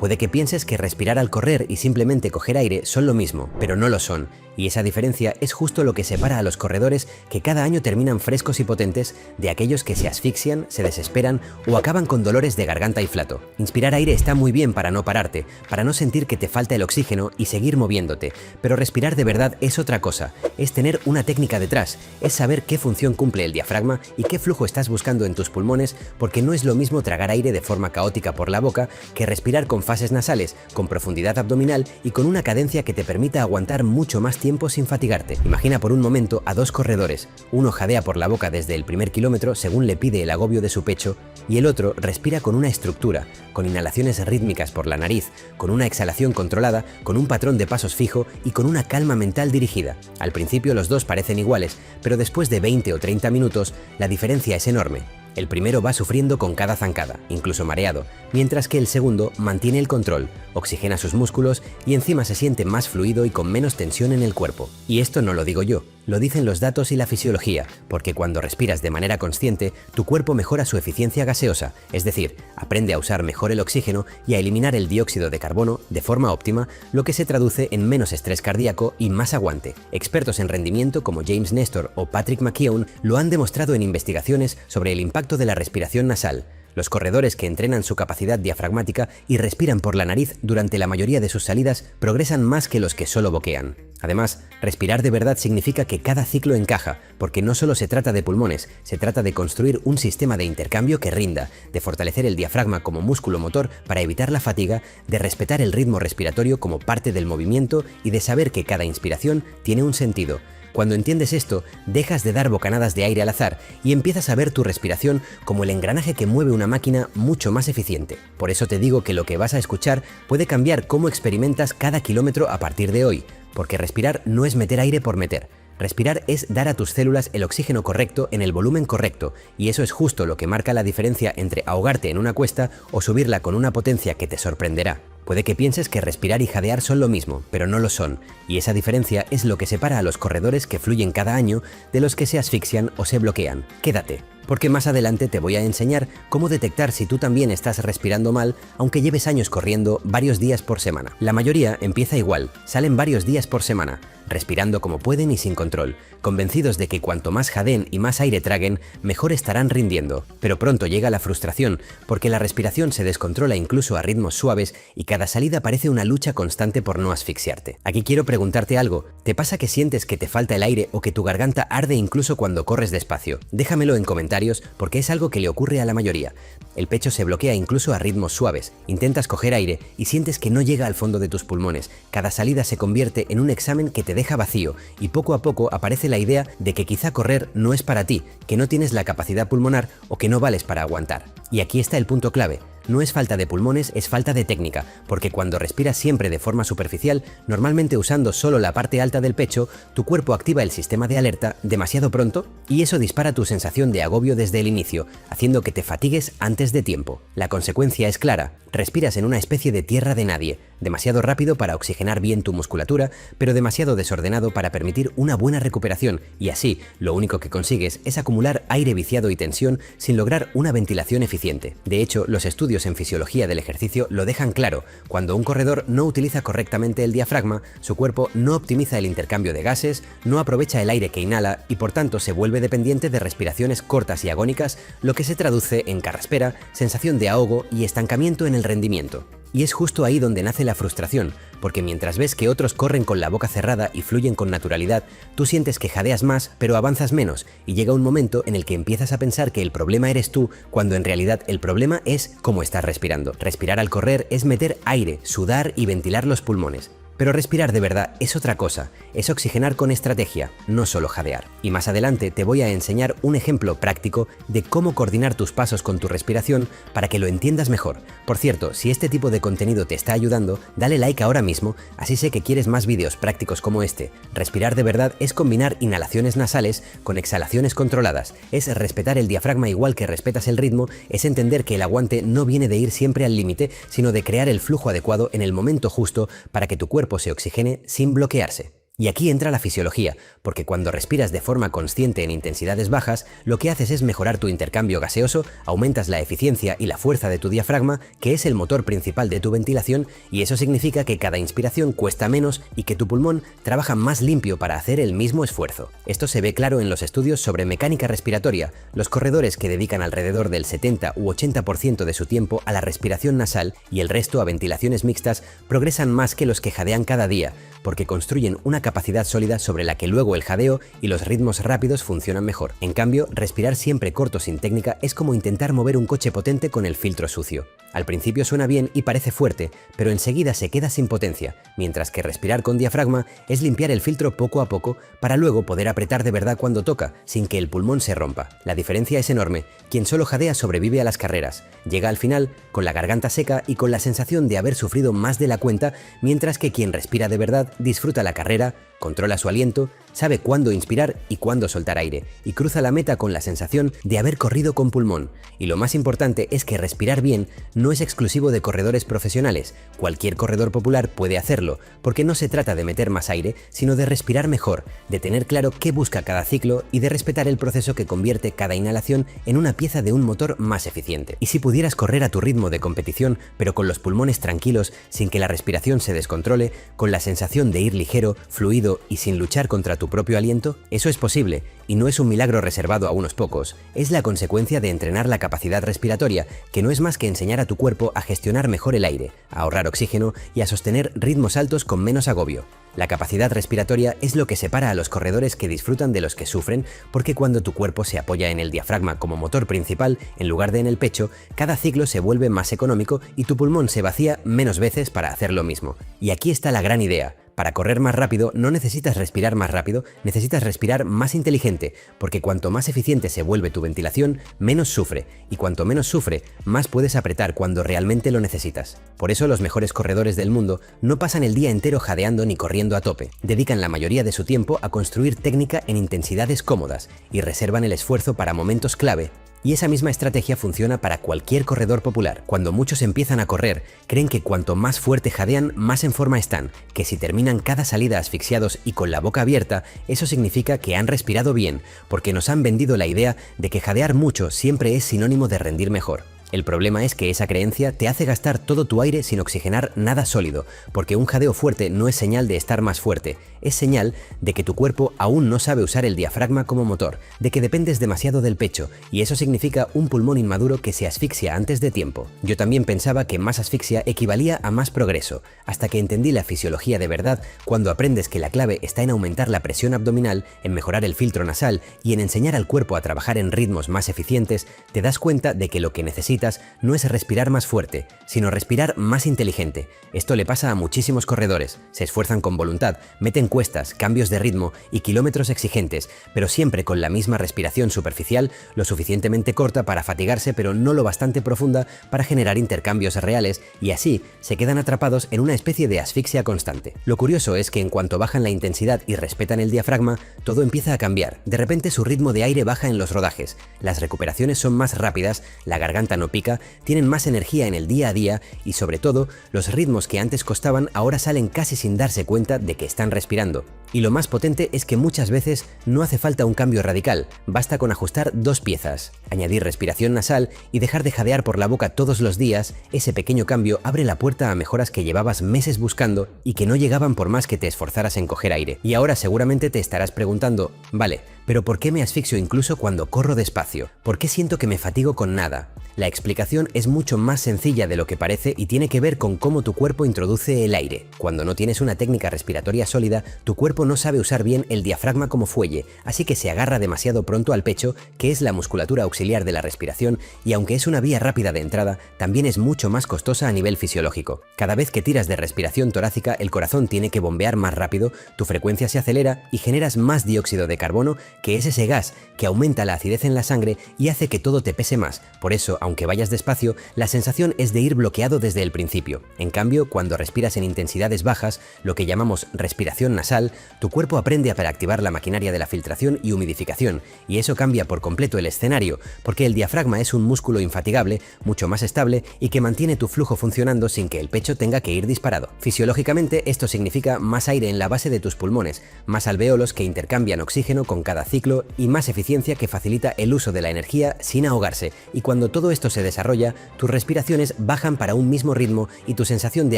Puede que pienses que respirar al correr y simplemente coger aire son lo mismo, pero no lo son. Y esa diferencia es justo lo que separa a los corredores que cada año terminan frescos y potentes de aquellos que se asfixian, se desesperan o acaban con dolores de garganta y flato. Inspirar aire está muy bien para no pararte, para no sentir que te falta el oxígeno y seguir moviéndote, pero respirar de verdad es otra cosa, es tener una técnica detrás, es saber qué función cumple el diafragma y qué flujo estás buscando en tus pulmones, porque no es lo mismo tragar aire de forma caótica por la boca que respirar con fases nasales, con profundidad abdominal y con una cadencia que te permita aguantar mucho más tiempo sin fatigarte. Imagina por un momento a dos corredores, uno jadea por la boca desde el primer kilómetro según le pide el agobio de su pecho y el otro respira con una estructura, con inhalaciones rítmicas por la nariz, con una exhalación controlada, con un patrón de pasos fijo y con una calma mental dirigida. Al principio los dos parecen iguales, pero después de 20 o 30 minutos la diferencia es enorme. El primero va sufriendo con cada zancada, incluso mareado, mientras que el segundo mantiene el control, oxigena sus músculos y encima se siente más fluido y con menos tensión en el cuerpo. Y esto no lo digo yo, lo dicen los datos y la fisiología, porque cuando respiras de manera consciente, tu cuerpo mejora su eficiencia gaseosa, es decir, aprende a usar mejor el oxígeno y a eliminar el dióxido de carbono de forma óptima, lo que se traduce en menos estrés cardíaco y más aguante. Expertos en rendimiento como James Nestor o Patrick McKeown lo han demostrado en investigaciones sobre el impacto de la respiración nasal. Los corredores que entrenan su capacidad diafragmática y respiran por la nariz durante la mayoría de sus salidas progresan más que los que solo boquean. Además, respirar de verdad significa que cada ciclo encaja, porque no solo se trata de pulmones, se trata de construir un sistema de intercambio que rinda, de fortalecer el diafragma como músculo motor para evitar la fatiga, de respetar el ritmo respiratorio como parte del movimiento y de saber que cada inspiración tiene un sentido. Cuando entiendes esto, dejas de dar bocanadas de aire al azar y empiezas a ver tu respiración como el engranaje que mueve una máquina mucho más eficiente. Por eso te digo que lo que vas a escuchar puede cambiar cómo experimentas cada kilómetro a partir de hoy, porque respirar no es meter aire por meter. Respirar es dar a tus células el oxígeno correcto en el volumen correcto, y eso es justo lo que marca la diferencia entre ahogarte en una cuesta o subirla con una potencia que te sorprenderá. Puede que pienses que respirar y jadear son lo mismo, pero no lo son, y esa diferencia es lo que separa a los corredores que fluyen cada año de los que se asfixian o se bloquean. Quédate, porque más adelante te voy a enseñar cómo detectar si tú también estás respirando mal, aunque lleves años corriendo varios días por semana. La mayoría empieza igual, salen varios días por semana, respirando como pueden y sin control, convencidos de que cuanto más jadeen y más aire traguen, mejor estarán rindiendo. Pero pronto llega la frustración, porque la respiración se descontrola incluso a ritmos suaves y cada salida parece una lucha constante por no asfixiarte. Aquí quiero preguntarte algo, ¿te pasa que sientes que te falta el aire o que tu garganta arde incluso cuando corres despacio? Déjamelo en comentarios porque es algo que le ocurre a la mayoría. El pecho se bloquea incluso a ritmos suaves, intentas coger aire y sientes que no llega al fondo de tus pulmones. Cada salida se convierte en un examen que te deja vacío y poco a poco aparece la idea de que quizá correr no es para ti, que no tienes la capacidad pulmonar o que no vales para aguantar. Y aquí está el punto clave. No es falta de pulmones, es falta de técnica, porque cuando respiras siempre de forma superficial, normalmente usando solo la parte alta del pecho, tu cuerpo activa el sistema de alerta demasiado pronto y eso dispara tu sensación de agobio desde el inicio, haciendo que te fatigues antes de tiempo. La consecuencia es clara, respiras en una especie de tierra de nadie, demasiado rápido para oxigenar bien tu musculatura, pero demasiado desordenado para permitir una buena recuperación y así lo único que consigues es acumular aire viciado y tensión sin lograr una ventilación eficiente. De hecho, los estudios en fisiología del ejercicio lo dejan claro, cuando un corredor no utiliza correctamente el diafragma, su cuerpo no optimiza el intercambio de gases, no aprovecha el aire que inhala y por tanto se vuelve dependiente de respiraciones cortas y agónicas, lo que se traduce en carraspera, sensación de ahogo y estancamiento en el rendimiento. Y es justo ahí donde nace la frustración, porque mientras ves que otros corren con la boca cerrada y fluyen con naturalidad, tú sientes que jadeas más pero avanzas menos y llega un momento en el que empiezas a pensar que el problema eres tú cuando en realidad el problema es cómo estás respirando. Respirar al correr es meter aire, sudar y ventilar los pulmones. Pero respirar de verdad es otra cosa, es oxigenar con estrategia, no solo jadear. Y más adelante te voy a enseñar un ejemplo práctico de cómo coordinar tus pasos con tu respiración para que lo entiendas mejor. Por cierto, si este tipo de contenido te está ayudando, dale like ahora mismo, así sé que quieres más vídeos prácticos como este. Respirar de verdad es combinar inhalaciones nasales con exhalaciones controladas, es respetar el diafragma igual que respetas el ritmo, es entender que el aguante no viene de ir siempre al límite, sino de crear el flujo adecuado en el momento justo para que tu cuerpo se oxigene sin bloquearse. Y aquí entra la fisiología, porque cuando respiras de forma consciente en intensidades bajas, lo que haces es mejorar tu intercambio gaseoso, aumentas la eficiencia y la fuerza de tu diafragma, que es el motor principal de tu ventilación, y eso significa que cada inspiración cuesta menos y que tu pulmón trabaja más limpio para hacer el mismo esfuerzo. Esto se ve claro en los estudios sobre mecánica respiratoria. Los corredores que dedican alrededor del 70 u 80% de su tiempo a la respiración nasal y el resto a ventilaciones mixtas progresan más que los que jadean cada día, porque construyen una capacidad sólida sobre la que luego el jadeo y los ritmos rápidos funcionan mejor. En cambio, respirar siempre corto sin técnica es como intentar mover un coche potente con el filtro sucio. Al principio suena bien y parece fuerte, pero enseguida se queda sin potencia, mientras que respirar con diafragma es limpiar el filtro poco a poco para luego poder apretar de verdad cuando toca, sin que el pulmón se rompa. La diferencia es enorme. Quien solo jadea sobrevive a las carreras. Llega al final con la garganta seca y con la sensación de haber sufrido más de la cuenta, mientras que quien respira de verdad disfruta la carrera, controla su aliento, sabe cuándo inspirar y cuándo soltar aire, y cruza la meta con la sensación de haber corrido con pulmón. Y lo más importante es que respirar bien no es exclusivo de corredores profesionales. Cualquier corredor popular puede hacerlo, porque no se trata de meter más aire, sino de respirar mejor, de tener claro qué busca cada ciclo y de respetar el proceso que convierte cada inhalación en una pieza de un motor más eficiente. Y si pudieras correr a tu ritmo de competición, pero con los pulmones tranquilos, sin que la respiración se descontrole, con la sensación de ir ligero, fluido y sin luchar contra tu propio aliento, eso es posible, y no es un milagro reservado a unos pocos, es la consecuencia de entrenar la capacidad respiratoria, que no es más que enseñar a tu cuerpo a gestionar mejor el aire, a ahorrar oxígeno y a sostener ritmos altos con menos agobio. La capacidad respiratoria es lo que separa a los corredores que disfrutan de los que sufren, porque cuando tu cuerpo se apoya en el diafragma como motor principal en lugar de en el pecho, cada ciclo se vuelve más económico y tu pulmón se vacía menos veces para hacer lo mismo. Y aquí está la gran idea. Para correr más rápido no necesitas respirar más rápido, necesitas respirar más inteligente, porque cuanto más eficiente se vuelve tu ventilación, menos sufre, y cuanto menos sufre, más puedes apretar cuando realmente lo necesitas. Por eso los mejores corredores del mundo no pasan el día entero jadeando ni corriendo a tope, dedican la mayoría de su tiempo a construir técnica en intensidades cómodas y reservan el esfuerzo para momentos clave. Y esa misma estrategia funciona para cualquier corredor popular. Cuando muchos empiezan a correr, creen que cuanto más fuerte jadean, más en forma están, que si terminan cada salida asfixiados y con la boca abierta, eso significa que han respirado bien, porque nos han vendido la idea de que jadear mucho siempre es sinónimo de rendir mejor. El problema es que esa creencia te hace gastar todo tu aire sin oxigenar nada sólido, porque un jadeo fuerte no es señal de estar más fuerte, es señal de que tu cuerpo aún no sabe usar el diafragma como motor, de que dependes demasiado del pecho, y eso significa un pulmón inmaduro que se asfixia antes de tiempo. Yo también pensaba que más asfixia equivalía a más progreso, hasta que entendí la fisiología de verdad cuando aprendes que la clave está en aumentar la presión abdominal, en mejorar el filtro nasal y en enseñar al cuerpo a trabajar en ritmos más eficientes, te das cuenta de que lo que necesitas no es respirar más fuerte, sino respirar más inteligente. Esto le pasa a muchísimos corredores, se esfuerzan con voluntad, meten cuestas, cambios de ritmo y kilómetros exigentes, pero siempre con la misma respiración superficial, lo suficientemente corta para fatigarse pero no lo bastante profunda para generar intercambios reales, y así se quedan atrapados en una especie de asfixia constante. Lo curioso es que en cuanto bajan la intensidad y respetan el diafragma, todo empieza a cambiar. De repente su ritmo de aire baja en los rodajes, las recuperaciones son más rápidas, la garganta no pica, tienen más energía en el día a día y sobre todo, los ritmos que antes costaban ahora salen casi sin darse cuenta de que están respirando. Y lo más potente es que muchas veces no hace falta un cambio radical, basta con ajustar dos piezas. Añadir respiración nasal y dejar de jadear por la boca todos los días, ese pequeño cambio abre la puerta a mejoras que llevabas meses buscando y que no llegaban por más que te esforzaras en coger aire. Y ahora seguramente te estarás preguntando, vale, pero ¿por qué me asfixio incluso cuando corro despacio? ¿Por qué siento que me fatigo con nada? La explicación es mucho más sencilla de lo que parece y tiene que ver con cómo tu cuerpo introduce el aire. Cuando no tienes una técnica respiratoria sólida, tu cuerpo no sabe usar bien el diafragma como fuelle, así que se agarra demasiado pronto al pecho, que es la musculatura auxiliar de la respiración, y aunque es una vía rápida de entrada, también es mucho más costosa a nivel fisiológico. Cada vez que tiras de respiración torácica, el corazón tiene que bombear más rápido, tu frecuencia se acelera y generas más dióxido de carbono, que es ese gas que aumenta la acidez en la sangre y hace que todo te pese más. Por eso, aunque aunque vayas despacio, la sensación es de ir bloqueado desde el principio. En cambio, cuando respiras en intensidades bajas, lo que llamamos respiración nasal, tu cuerpo aprende para activar la maquinaria de la filtración y humidificación, y eso cambia por completo el escenario, porque el diafragma es un músculo infatigable, mucho más estable y que mantiene tu flujo funcionando sin que el pecho tenga que ir disparado. Fisiológicamente, esto significa más aire en la base de tus pulmones, más alvéolos que intercambian oxígeno con cada ciclo y más eficiencia que facilita el uso de la energía sin ahogarse, y cuando todo esto se desarrolla, tus respiraciones bajan para un mismo ritmo y tu sensación de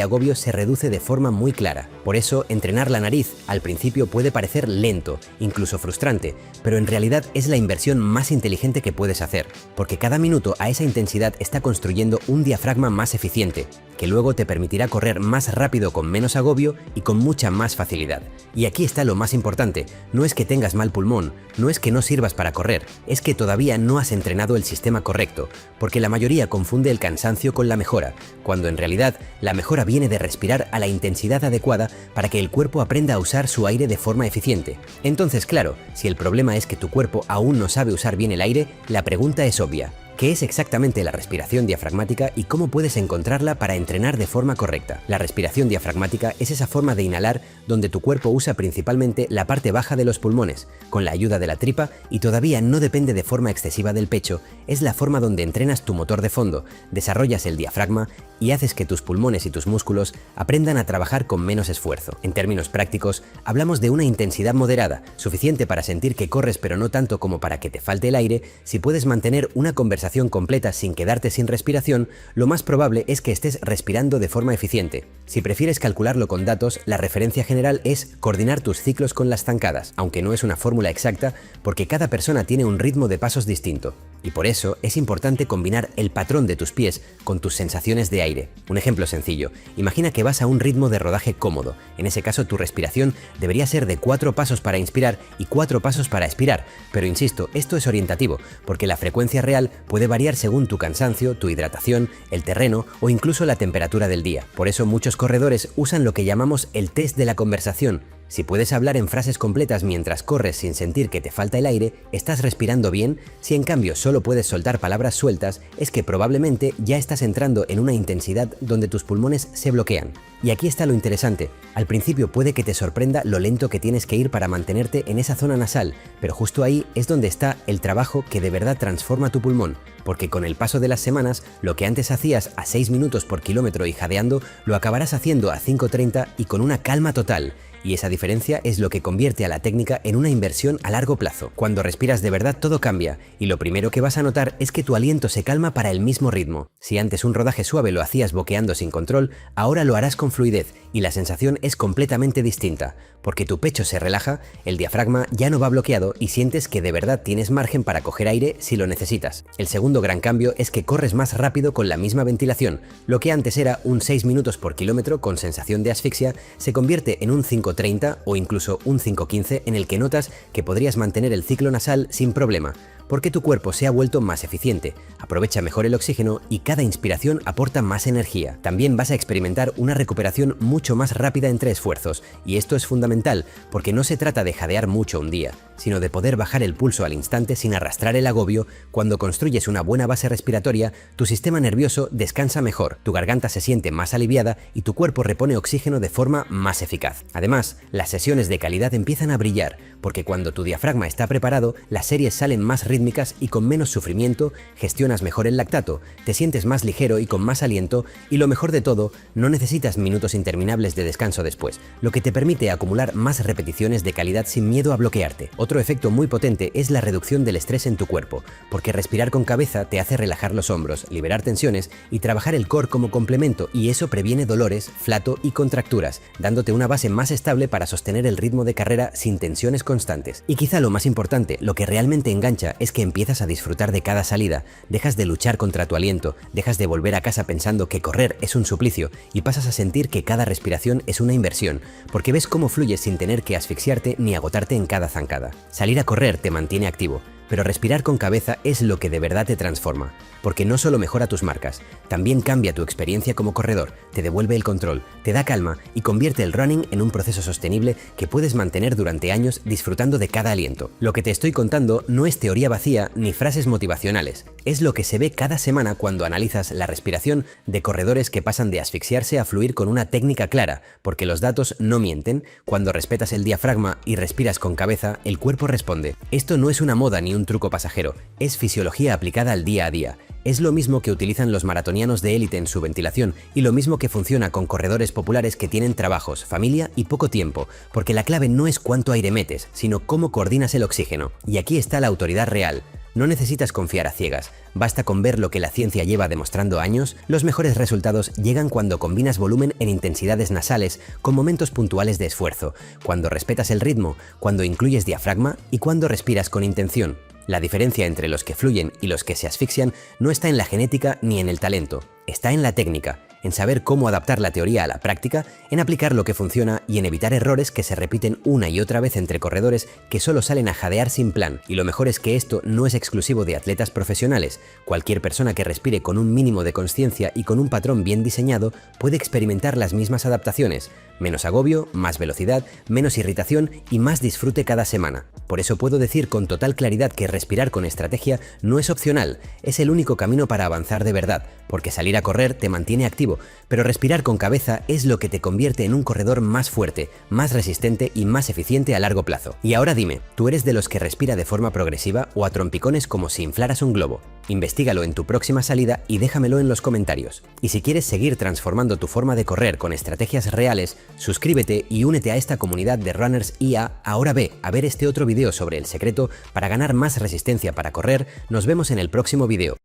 agobio se reduce de forma muy clara. Por eso, entrenar la nariz al principio puede parecer lento, incluso frustrante, pero en realidad es la inversión más inteligente que puedes hacer, porque cada minuto a esa intensidad está construyendo un diafragma más eficiente, que luego te permitirá correr más rápido con menos agobio y con mucha más facilidad. Y aquí está lo más importante, no es que tengas mal pulmón, no es que no sirvas para correr, es que todavía no has entrenado el sistema correcto, porque la mayoría confunde el cansancio con la mejora, cuando en realidad la mejora viene de respirar a la intensidad adecuada para que el cuerpo aprenda a usar su aire de forma eficiente. Entonces, claro, si el problema es que tu cuerpo aún no sabe usar bien el aire, la pregunta es obvia. ¿Qué es exactamente la respiración diafragmática y cómo puedes encontrarla para entrenar de forma correcta? La respiración diafragmática es esa forma de inhalar donde tu cuerpo usa principalmente la parte baja de los pulmones, con la ayuda de la tripa, y todavía no depende de forma excesiva del pecho. Es la forma donde entrenas tu motor de fondo, desarrollas el diafragma y haces que tus pulmones y tus músculos aprendan a trabajar con menos esfuerzo. En términos prácticos, hablamos de una intensidad moderada, suficiente para sentir que corres pero no tanto como para que te falte el aire. Si puedes mantener una conversación completa sin quedarte sin respiración, lo más probable es que estés respirando de forma eficiente. Si prefieres calcularlo con datos, la referencia general es coordinar tus ciclos con las zancadas, aunque no es una fórmula exacta porque cada persona tiene un ritmo de pasos distinto. Y por eso es importante combinar el patrón de tus pies con tus sensaciones de aire. Un ejemplo sencillo, imagina que vas a un ritmo de rodaje cómodo. En ese caso tu respiración debería ser de 4 pasos para inspirar y 4 pasos para expirar, pero insisto, esto es orientativo, porque la frecuencia real puede variar según tu cansancio, tu hidratación, el terreno o incluso la temperatura del día. Por eso muchos corredores usan lo que llamamos el test de la conversación. Si puedes hablar en frases completas mientras corres sin sentir que te falta el aire, ¿estás respirando bien? Si en cambio solo puedes soltar palabras sueltas, es que probablemente ya estás entrando en una intensidad donde tus pulmones se bloquean. Y aquí está lo interesante, al principio puede que te sorprenda lo lento que tienes que ir para mantenerte en esa zona nasal, pero justo ahí es donde está el trabajo que de verdad transforma tu pulmón, porque con el paso de las semanas, lo que antes hacías a 6 minutos por kilómetro y jadeando, lo acabarás haciendo a 5:30 y con una calma total. Y esa diferencia es lo que convierte a la técnica en una inversión a largo plazo. Cuando respiras de verdad todo cambia, y lo primero que vas a notar es que tu aliento se calma para el mismo ritmo. Si antes un rodaje suave lo hacías boqueando sin control, ahora lo harás con fluidez, y la sensación es completamente distinta, porque tu pecho se relaja, el diafragma ya no va bloqueado y sientes que de verdad tienes margen para coger aire si lo necesitas. El segundo gran cambio es que corres más rápido con la misma ventilación. Lo que antes era un 6 minutos por kilómetro con sensación de asfixia, se convierte en un 5:30 o incluso un 5:15 en el que notas que podrías mantener el ciclo nasal sin problema, porque tu cuerpo se ha vuelto más eficiente, aprovecha mejor el oxígeno y cada inspiración aporta más energía. También vas a experimentar una recuperación mucho más rápida entre esfuerzos, y esto es fundamental porque no se trata de jadear mucho un día, sino de poder bajar el pulso al instante sin arrastrar el agobio. Cuando construyes una buena base respiratoria, tu sistema nervioso descansa mejor, tu garganta se siente más aliviada y tu cuerpo repone oxígeno de forma más eficaz. Además, las sesiones de calidad empiezan a brillar, porque cuando tu diafragma está preparado, las series salen más rítmicas y con menos sufrimiento, gestionas mejor el lactato, te sientes más ligero y con más aliento, y lo mejor de todo, no necesitas minutos interminables de descanso después, lo que te permite acumular más repeticiones de calidad sin miedo a bloquearte. Otro efecto muy potente es la reducción del estrés en tu cuerpo, porque respirar con cabeza te hace relajar los hombros, liberar tensiones y trabajar el core como complemento, y eso previene dolores, flato y contracturas, dándote una base más estable para sostener el ritmo de carrera sin tensiones constantes. Y quizá lo más importante, lo que realmente engancha, es que empiezas a disfrutar de cada salida, dejas de luchar contra tu aliento, dejas de volver a casa pensando que correr es un suplicio y pasas a sentir que cada respiración es una inversión, porque ves cómo fluyes sin tener que asfixiarte ni agotarte en cada zancada. Salir a correr te mantiene activo, pero respirar con cabeza es lo que de verdad te transforma, porque no solo mejora tus marcas, también cambia tu experiencia como corredor, te devuelve el control, te da calma y convierte el running en un proceso sostenible que puedes mantener durante años disfrutando de cada aliento. Lo que te estoy contando no es teoría vacía ni frases motivacionales, Es lo que se ve cada semana cuando analizas la respiración de corredores que pasan de asfixiarse a fluir con una técnica clara, porque los datos no mienten. Cuando respetas el diafragma y respiras con cabeza, el cuerpo responde. Esto no es una moda ni un truco pasajero, es fisiología aplicada al día a día. Es lo mismo que utilizan los maratonianos de élite en su ventilación y lo mismo que funciona con corredores populares que tienen trabajos, familia y poco tiempo, porque la clave no es cuánto aire metes, sino cómo coordinas el oxígeno. Y aquí está la autoridad real. No necesitas confiar a ciegas, basta con ver lo que la ciencia lleva demostrando años. Los mejores resultados llegan cuando combinas volumen en intensidades nasales con momentos puntuales de esfuerzo, cuando respetas el ritmo, cuando incluyes diafragma y cuando respiras con intención. La diferencia entre los que fluyen y los que se asfixian no está en la genética ni en el talento, está en la técnica, en saber cómo adaptar la teoría a la práctica, en aplicar lo que funciona y en evitar errores que se repiten una y otra vez entre corredores que solo salen a jadear sin plan. Y lo mejor es que esto no es exclusivo de atletas profesionales. Cualquier persona que respire con un mínimo de conciencia y con un patrón bien diseñado puede experimentar las mismas adaptaciones. Menos agobio, más velocidad, menos irritación y más disfrute cada semana. Por eso puedo decir con total claridad que respirar con estrategia no es opcional, es el único camino para avanzar de verdad, porque salir a correr te mantiene activo, pero respirar con cabeza es lo que te convierte en un corredor más fuerte, más resistente y más eficiente a largo plazo. Y ahora dime, ¿tú eres de los que respira de forma progresiva o a trompicones como si inflaras un globo? Investígalo en tu próxima salida y déjamelo en los comentarios. Y si quieres seguir transformando tu forma de correr con estrategias reales, suscríbete y únete a esta comunidad de Runners IA. Ahora ve a ver este otro video sobre el secreto para ganar más resistencia para correr. Nos vemos en el próximo video.